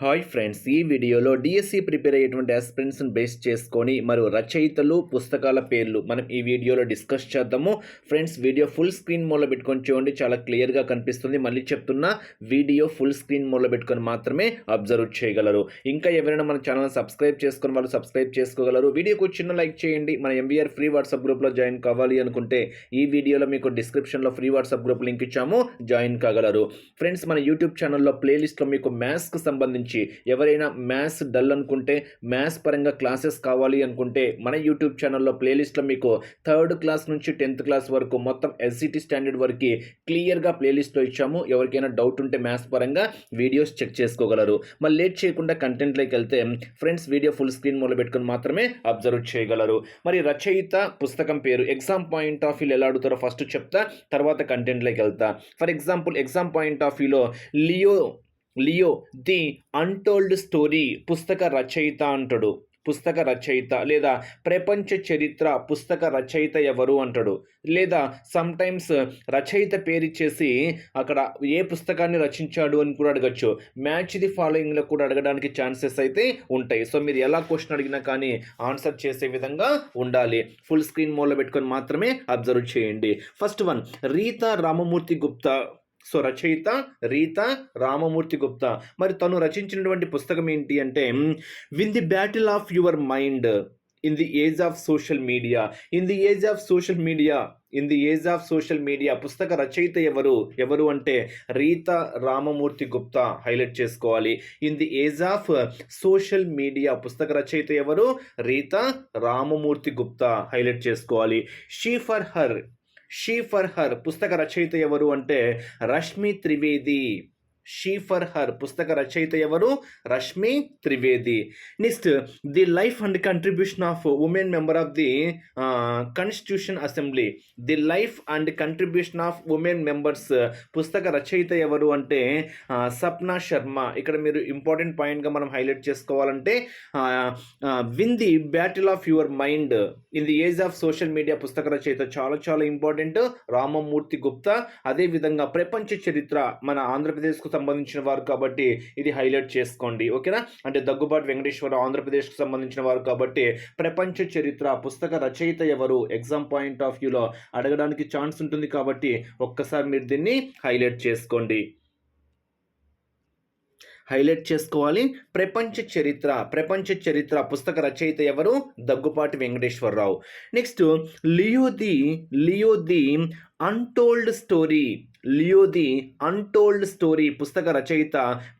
Hi friends, ఈ వీడియోలో DSC prepare అయ్యేటువంటి ఆస్పిరెంట్స్ని బేస్ చేసుకొని మరియు రచయితలు పుస్తకాల పేర్లు మనం ఈ వీడియోలో డిస్కస్ చేద్దాము. ఫ్రెండ్స్, వీడియో ఫుల్ స్క్రీన్ మోడ్లో పెట్టుకొని చూడండి, చాలా క్లియర్గా కనిపిస్తుంది. మళ్ళీ చెప్తున్నా, వీడియో ఫుల్ స్క్రీన్ మోడ్లో పెట్టుకొని మాత్రమే అబ్జర్వ్ చేయగలరు. ఇంకా ఎవరైనా మన ఛానల్ సబ్స్క్రైబ్ చేసుకుని వాళ్ళు సబ్స్క్రైబ్ చేసుకోగలరు. వీడియోకు చిన్న లైక్ చేయండి. మన ఎంబీఆర్ ఫ్రీ వాట్సాప్ గ్రూప్లో జాయిన్ కావాలి అనుకుంటే ఈ వీడియోలో మీకు డిస్క్రిప్షన్లో ఫ్రీ వాట్సాప్ గ్రూప్ లింక్ ఇచ్చాము, జాయిన్ కాగలరు. ఫ్రెండ్స్, మన యూట్యూబ్ ఛానల్లో ప్లేలిస్ట్లో మీకు మ్యాథ్స్కి సంబంధించి ఎవరైనా మ్యాథ్స్ డల్ అనుకుంటే, మ్యాథ్స్ పరంగా క్లాసెస్ కావాలి అనుకుంటే మన యూట్యూబ్ ఛానల్లో ప్లేలిస్ట్లో మీకు 3rd క్లాస్ నుంచి 10th క్లాస్ వరకు మొత్తం ఎస్సిటి స్టాండర్డ్ వరకు క్లియర్గా ప్లేలిస్ట్లో ఇచ్చాము. ఎవరికైనా డౌట్ ఉంటే మ్యాథ్స్ పరంగా వీడియోస్ చెక్ చేసుకోగలరు. మళ్ళీ లేట్ చేయకుండా కంటెంట్లోకి వెళ్తే ఫ్రెండ్స్, వీడియో ఫుల్ స్క్రీన్ మోడ్లో పెట్టుకుని మాత్రమే అబ్జర్వ్ చేయగలరు. మరి రచయిత పుస్తకం పేరు ఎగ్జామ్ పాయింట్ ఆఫ్ వ్యూ ఎలా అడుగుతారో ఫస్ట్ చెప్తా, తర్వాత కంటెంట్లోకి వెళ్తా. For example, exam point of వ్యూలో లియో ది అన్టోల్డ్ స్టోరీ పుస్తక రచయిత అంటాడు. పుస్తక రచయిత లేదా ప్రపంచ చరిత్ర పుస్తక రచయిత ఎవరు అంటాడు. లేదా సమ్టైమ్స్ రచయిత పేరిచ్చేసి అక్కడ ఏ పుస్తకాన్ని రచించాడు అని కూడా అడగచ్చు. మ్యాచ్ ది ఫాలోయింగ్లో కూడా అడగడానికి ఛాన్సెస్ అయితే ఉంటాయి. సో మీరు ఎలా క్వశ్చన్ అడిగినా కానీ ఆన్సర్ చేసే విధంగా ఉండాలి. ఫుల్ స్క్రీన్ మోడ్లో పెట్టుకొని మాత్రమే అబ్జర్వ్ చేయండి. First one, Rita Ramamurthy Gupta. So రచయిత రీతా రామమూర్తి గుప్తా. మరి తను రచించినటువంటి పుస్తకం ఏంటి అంటే win the battle of your mind in the age of social media. In the age of social media పుస్తక రచయిత ఎవరు అంటే రీతా రామమూర్తి గుప్తా. హైలైట్ చేసుకోవాలి. In the age of social media పుస్తక రచయిత ఎవరు? రీతా రామమూర్తి గుప్తా. హైలైట్ చేసుకోవాలి. షీ ఫర్ హర్ పుస్తక రచయిత ఎవరు అంటే Rashmi Trivedi. She for her పుస్తక రచయిత ఎవరు? Rashmi Trivedi. Next, the life and contribution of women member of the constitution assembly. The life and contribution of women members పుస్తక రచయిత ఎవరు అంటే సప్నా శర్మ. ఇక్కడ మీరు ఇంపార్టెంట్ పాయింట్గా మనం హైలైట్ చేసుకోవాలంటే win the battle of your mind in the age of social media పుస్తక రచయిత చాలా ఇంపార్టెంట్, రామమూర్తి గుప్తా. అదేవిధంగా ప్రపంచ చరిత్ర మన ఆంధ్రప్రదేశ్కు సంబంధించిన వారు కాబట్టి ఇది హైలైట్ చేసుకోండి, ఓకేనా. అంటే దగ్గుబాటి వెంకటేశ్వరరావు ఆంధ్రప్రదేశ్కు సంబంధించిన వారు కాబట్టి ప్రపంచ చరిత్ర పుస్తక రచయిత ఎవరు ఎగ్జామ్ పాయింట్ ఆఫ్ వ్యూలో అడగడానికి ఛాన్స్ ఉంటుంది కాబట్టి ఒక్కసారి మీరు దీన్ని హైలైట్ చేసుకోవాలి. ప్రపంచ చరిత్ర పుస్తక రచయిత ఎవరు? Daggubati Venkateswara Rao. Next, Leo the untold story పుస్తక రచయిత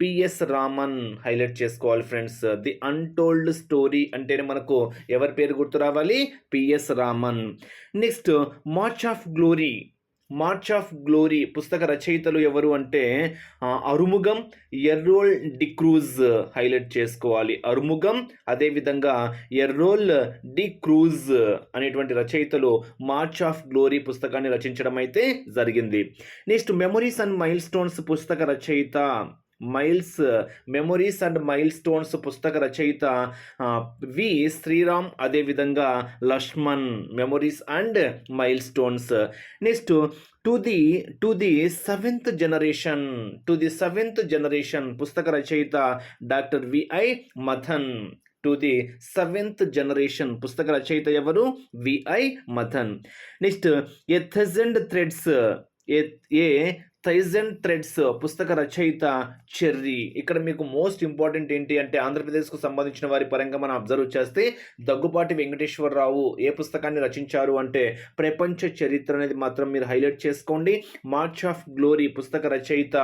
పిఎస్ రామన్. హైలైట్ చేసుకోవాలి ఫ్రెండ్స్. ది అన్టోల్డ్ స్టోరీ అంటేనే మనకు ఎవరి పేరు గుర్తు రావాలి? PS Raman. Next, march of glory పుస్తక రచయితలు ఎవరు అంటే అరుముగం, ఎర్రోల్ డిక్రూజ్. హైలైట్ చేసుకోవాలి. అరుముగం అదేవిధంగా ఎర్రోల్ డిక్రూజ్ అనేటువంటి రచయితలు మార్చ్ ఆఫ్ గ్లోరీ పుస్తకాన్ని రచించడం అయితే జరిగింది. Next, memories and mile stones పుస్తక రచయిత మెమరీస్ అండ్ మైల్ స్టోన్స్ పుస్తక రచయిత వి శ్రీరామ్ అదేవిధంగా Lakshman. Memories and milestones. Next, to the seventh generation పుస్తక రచయిత doctor V I Mathan. To the seventh generation పుస్తక రచయిత ఎవరు? V I Mathan. Next, a thousand threads పుస్తక రచయిత చెర్రీ. ఇక్కడ మీకు మోస్ట్ ఇంపార్టెంట్ ఏంటి అంటే ఆంధ్రప్రదేశ్కు సంబంధించిన వారి పరంగా మనం అబ్జర్వ్ చేస్తే దగ్గుపాటి వెంకటేశ్వరరావు ఏ పుస్తకాన్ని రచించారు అంటే ప్రపంచ చరిత్ర అనేది మాత్రం మీరు హైలైట్ చేసుకోండి. మార్చ్ ఆఫ్ గ్లోరీ పుస్తక రచయిత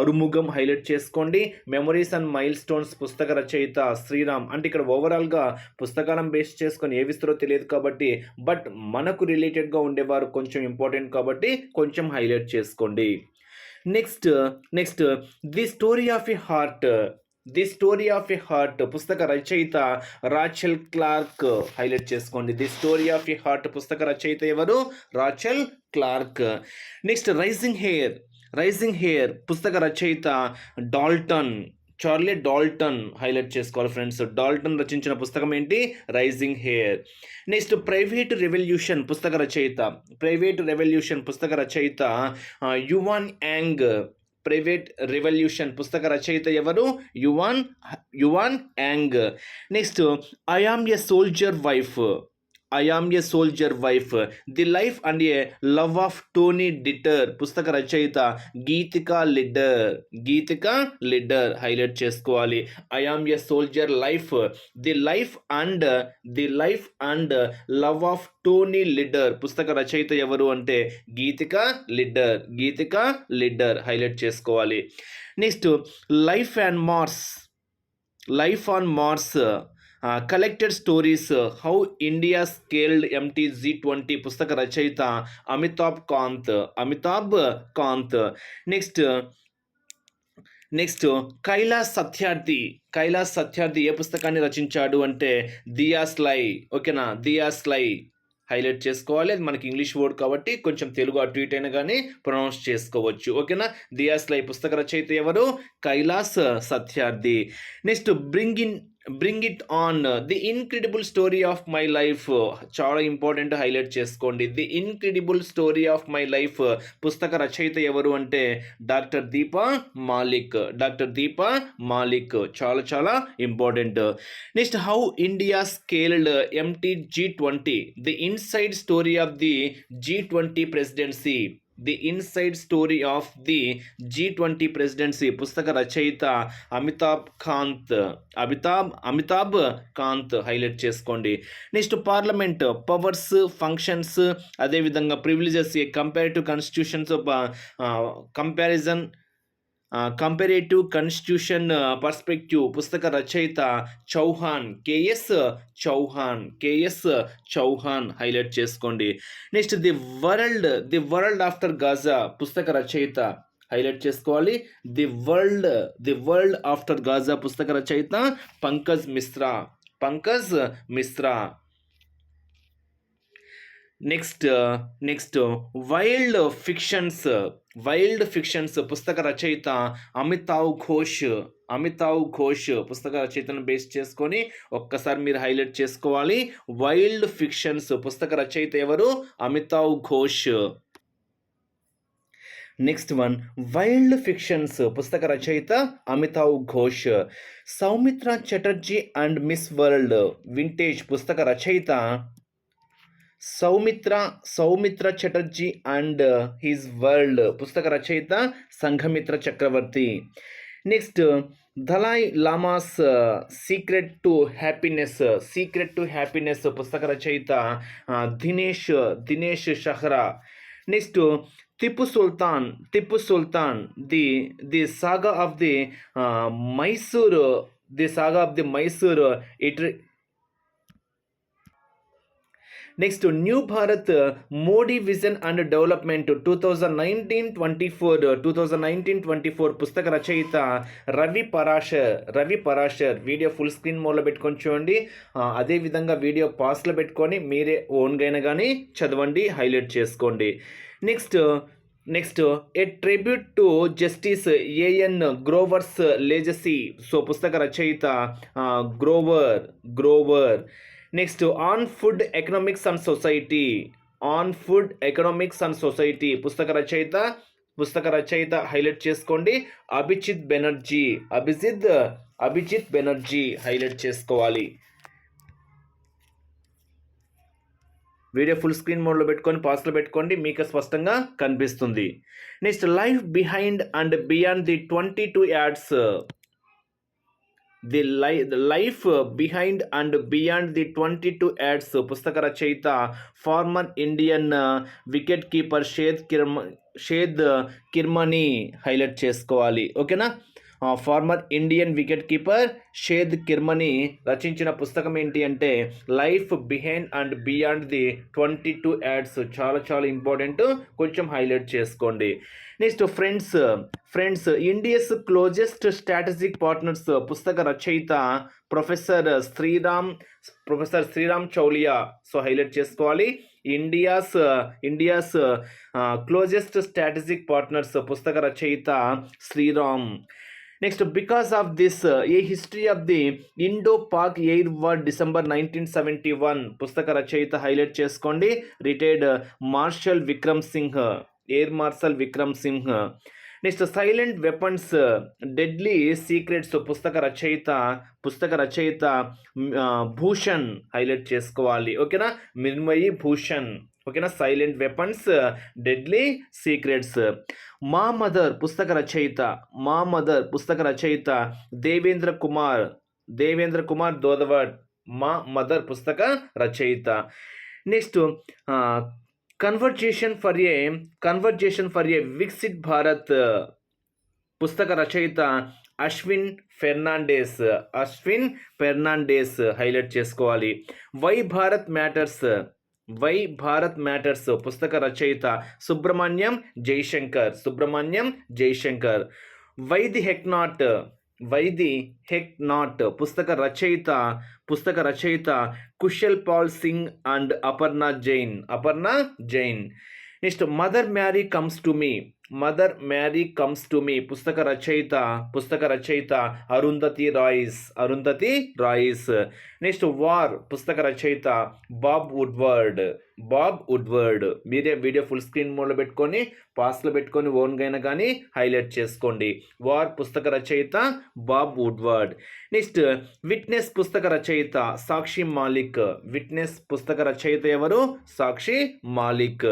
అరుముగం. హైలైట్ చేసుకోండి. మెమరీస్ అండ్ మైల్ స్టోన్స్ పుస్తక రచయిత శ్రీరామ్. అంటే ఇక్కడ ఓవరాల్గా పుస్తకాలను బేస్ చేసుకొని ఏవిస్తారో తెలియదు కాబట్టి, బట్ మనకు రిలేటెడ్గా ఉండేవారు కొంచెం ఇంపార్టెంట్ కాబట్టి కొంచెం హైలైట్ చేసుకోండి. Next, the story of a heart పుస్తక రచయిత రాచెల్ క్లార్క్. హైలైట్ చేసుకోండి. The story of a heart పుస్తక రచయిత ఎవరు? Rachel Clarke. Next, rising hair పుస్తక రచయిత చార్లీ డాల్టన్. హైలైట్ చేసుకోవాలి ఫ్రెండ్స్. డాల్టన్ రచించిన పుస్తకం ఏంటి? Rising hair. Next, private revolution పుస్తక రచయిత యువాన్ యాంగ్. ప్రైవేట్ రెవల్యూషన్ పుస్తక రచయిత ఎవరు? Yuan Yang. Next I am a soldier wife, I am a soldier wife, the life and A love of Tony డిటర్ పుస్తక రచయిత గీతికా లిడ్డర్ హైలైట్ చేసుకోవాలి. I am a soldier life, the life and love of Tony Lidder పుస్తక రచయిత ఎవరు అంటే Geetika Lidder highlight చేసుకోవాలి. Next life on Mars collected stories how India scaled MTG20 పుస్తక రచయిత అమితాబ్ కాంత్. నెక్స్ట్ కైలాస్ సత్యార్థి ఏ పుస్తకాన్ని రచించాడు అంటే దియాస్లై. ఓకేనా, దియాస్లై హైలైట్ చేసుకోవాలి. అది మనకి ఇంగ్లీష్ వర్డ్ కాబట్టి కొంచెం తెలుగు అటు ఇటు అయినా కానీ ప్రొనౌన్స్ చేసుకోవచ్చు. ఓకేనా, దియాస్లై పుస్తక రచయిత ఎవరు? Kailash Satyarthi. Next bring it on the incredible story of my life చాలా ఇంపార్టెంట్, హైలైట్ చేసుకోండి. The incredible story of my life పుస్తక రచయిత ఎవరు అంటే డాక్టర్ దీపా మాలిక్ చాలా important. Next how India scaled MTG20 the inside story of the G20 presidency. The inside story of the G20 presidency పుస్తక రచయిత Amitabh Kant highlight చేసుకోండి. నెక్స్ట్ పార్లమెంట్ పవర్స్ ఫంక్షన్స్ అదేవిధంగా privileges a comparative constitution perspective పుస్తక రచయిత KS Chauhan highlight చేసుకోండి. Next the world after Gaza పుస్తక రచయిత highlight చేసుకోవాలి. ది వరల్డ్ ఆఫ్టర్ గాజా పుస్తక రచయిత Pankaj Mishra. Next wild fictions పుస్తక రచయిత అమితావ్ ఘోష్ పుస్తక రచయితను బేస్ చేసుకొని ఒక్కసారి మీరు హైలైట్ చేసుకోవాలి. వైల్డ్ ఫిక్షన్స్ పుస్తక రచయిత ఎవరు? Amitav Ghosh. Next one wild fictions పుస్తక రచయిత Amitav Ghosh. Soumitra Chatterjee and miss world vintage పుస్తక రచయిత Soumitra Chatterjee and his world పుస్తక రచయిత Sanghamitra Chakravarti. Next Dalai Lama's secret to happiness పుస్తక రచయిత Dinesh Shahra. Next Tipu Sultan the saga of the Mysore next new Bharat Modi vision and development 2019-24 పుస్తక రచయిత Ravi Parashar. Video full screen మోడ్లో పెట్టుకొని చూడండి. అదేవిధంగా వీడియో పాస్లో పెట్టుకొని మీరే ఓన్గా అయినా కానీ చదవండి, హైలైట్ చేసుకోండి. Next a tribute to justice AN Grover's legacy పుస్తక రచయిత Grover. Next on food economics and society పుస్తక రచయిత హైలైట్ చేసుకోండి అభిజిత్ బెనర్జీ హైలైట్ చేసుకోవాలి. వీడియో ఫుల్ స్క్రీన్ మోడ్లో పెట్టుకొని పాస్లో పెట్టుకోండి, మీకు స్పష్టంగా కనిపిస్తుంది. Next life behind and beyond the 22 yards. The life behind and beyond the 22 yards పుస్తక రచయిత former Indian wicket keeper Syed Kirmani highlight చేసుకోవాలి. ఓకేనా, former Indian wicket keeper Syed Kirmani రచించిన పుస్తకం ఏంటి అంటే life behind and beyond the 22 yards. చాలా ఇంపార్టెంట్, కొంచెం హైలైట్ చేసుకోండి. Next friends India's closest strategic partners పుస్తక రచయిత ప్రొఫెసర్ శ్రీరామ్ చౌలియా. హైలైట్ చేసుకోవాలి ఇండియాస్ క్లోజెస్ట్ స్ట్రాటజిక్ పార్ట్నర్స్ పుస్తక రచయిత Sriram. Next because of this a history of the Indo-Pak air war December 1971 పుస్తక రచయిత హైలైట్ చేసుకోండి retired air marshal Vikram Singh. Next silent weapons deadly secrets పుస్తక రచయిత భూషణ్ హైలైట్ చేసుకోవాలి. ఓకేనా, మిన్మయి భూషణ్. ఓకేనా, silent weapons deadly secrets. Maa mother పుస్తక రచయిత దేవేంద్ర కుమార్ దోదవడ్. మా మదర్ పుస్తక రచయిత. Next conversation for a Viksit Bharat పుస్తక రచయిత అశ్విన్ ఫెర్నాండేస్ హైలైట్ చేసుకోవాలి. వై భారత్ మ్యాటర్స్ పుస్తక రచయిత Subrahmanyam Jaishankar. Why the heck not పుస్తక రచయిత Kushal Pal Singh and Aparna Jain. Next mother Mary comes to me పుస్తక రచయిత అరుంధతి రాయిస్. నెక్స్ట్ వార్ పుస్తక రచయిత బాబ్ వుడ్వర్డ్. మీరే వీడియో ఫుల్ స్క్రీన్ మోడ్లో పెట్టుకొని పాస్లో పెట్టుకొని ఓన్గా అయినా కానీ హైలైట్ చేసుకోండి. వార్ పుస్తక రచయిత బాబ్ వుడ్వర్డ్. నెక్స్ట్ విట్నెస్ పుస్తక రచయిత సాక్షి రచయిత ఎవరు? సాక్షి మాలిక్.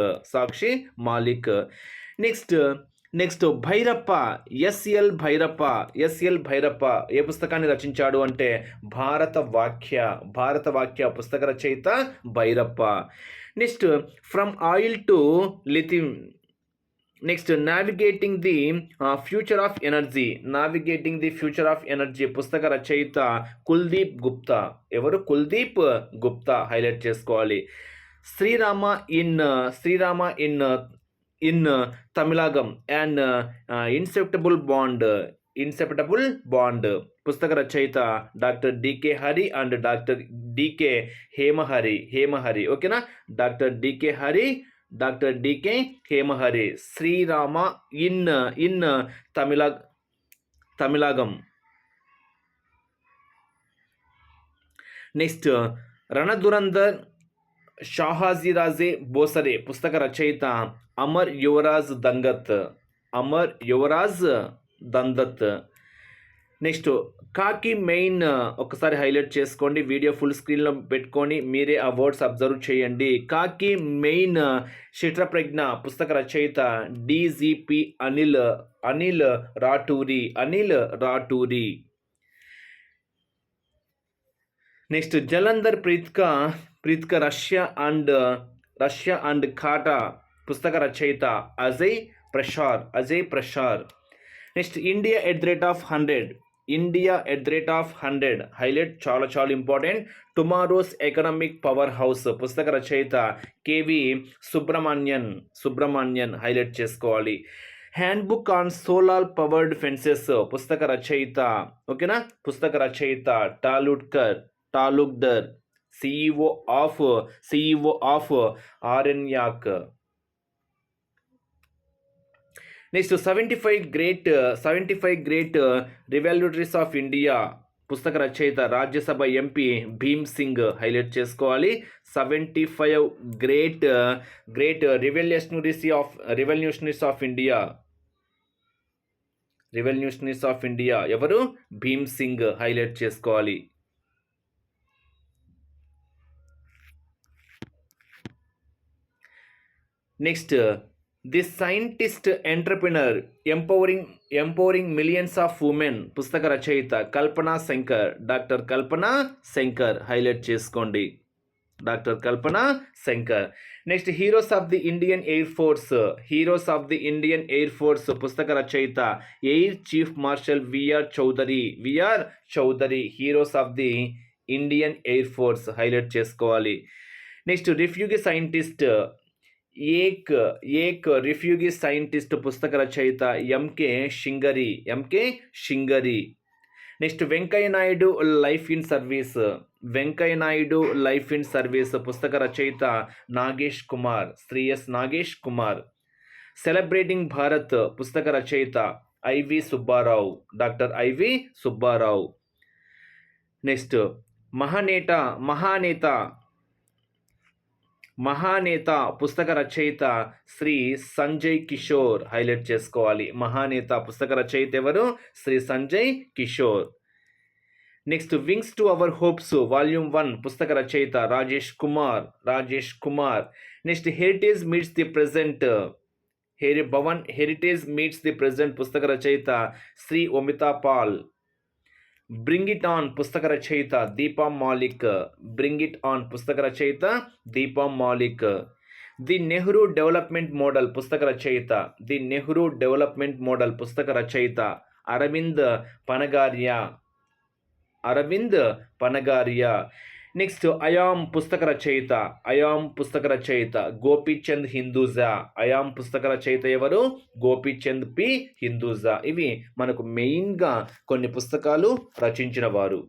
నెక్స్ట్ భైరప్ప ఎస్ఎల్ భైరప్ప ఏ పుస్తకాన్ని రచించాడు అంటే భారత వాక్య పుస్తక రచయిత Bhyrappa. Next from oil to lithium. Next navigating the future of energy పుస్తక రచయిత కుల్దీప్ గుప్తా. ఎవరు? కుల్దీప్ గుప్తా హైలైట్ చేసుకోవాలి. Srirama in Tamilakam and inseparable bond పుస్తక రచయిత doctor DK Hari and doctor DK Hemahari. ఓకేనా, doctor DK Hemahari. Srirama in Tamilakam. Next Randhurandhar Shahajiraje Bhosale పుస్తక రచయిత అమర్ యువరాజ్ దందత్. నెక్స్ట్ కాకి మెయిన్ ఒకసారి హైలైట్ చేసుకోండి. వీడియో ఫుల్ స్క్రీన్లో పెట్టుకొని మీరే ఆ వర్డ్స్ అబ్జర్వ్ చేయండి. కాకి మెయిన్ క్షిత్రప్రజ్ఞ పుస్తక రచయిత డిజిపి అనిల్ రాటూరి. నెక్స్ట్ జలంధర్ ప్రీత్క రష్యా అండ్ ఖాటా పుస్తక రచయిత Ajay Prashar. Next India at the rate of 100 highlight, చాలా important. Tomorrow's economic powerhouse పుస్తక రచయిత కేవి సుబ్రహ్మణ్యన్ హైలైట్ చేసుకోవాలి. Handbook on solar powered fences పుస్తక రచయిత. ఓకేనా, పుస్తక రచయిత టాలుక్దర్ CEO ఆఫ్ ఆర్ఎన్యాక్. Next 75 great revolutionaries of India పుస్తక రచయిత రాజ్యసభ ఎంపీ భీమ్ సింగ్ హైలైట్ చేసుకోవాలి. 75 గ్రేట్ రివల్యూషనరీస్ ఆఫ్ ఇండియా ఎవరు? భీమ్ సింగ్ హైలైట్ చేసుకోవాలి. Next the scientist entrepreneur empowering millions of women పుస్తక రచయిత డాక్టర్ కల్పనా శంకర్ హైలైట్ చేసుకోండి. Doctor Kalpana Shankar. Next heroes of the Indian air force పుస్తక రచయిత air chief marshal VR Chaudhari. Heroes of the Indian air force highlight చేసుకోవాలి. Next refugee scientist ఏక్ refugee scientist పుస్తక రచయిత MK Shingari. Next Venkaiah Naidu life in service పుస్తక రచయిత Nagesh Kumar. Celebrating Bharat పుస్తక రచయిత డాక్టర్ ఐవి సుబ్బారావు. నెక్స్ట్ మహానేత మహానేత పుస్తక రచయిత శ్రీ సంజయ్ కిషోర్ హైలైట్ చేసుకోవాలి. మహానేత పుస్తక రచయిత ఎవరు? Shri Sanjay Kishore. Next wings to our hopes volume 1 పుస్తక రచయిత Rajesh Kumar. Next heritage meets the present Bhavan heritage meets the present పుస్తక రచయిత Shri Omita Paul. Bring it on పుస్తక రచయిత Deepa Malik. The Nehru development model పుస్తక రచయిత అరవింద్ పనగారియా. నెక్స్ట్ అయామ్ పుస్తక రచయిత గోపీచంద్ ఎవరు? గోపీచంద్ పి హిందూజా. ఇవి మనకు మెయిన్గా కొన్ని పుస్తకాలు రచించిన వారు.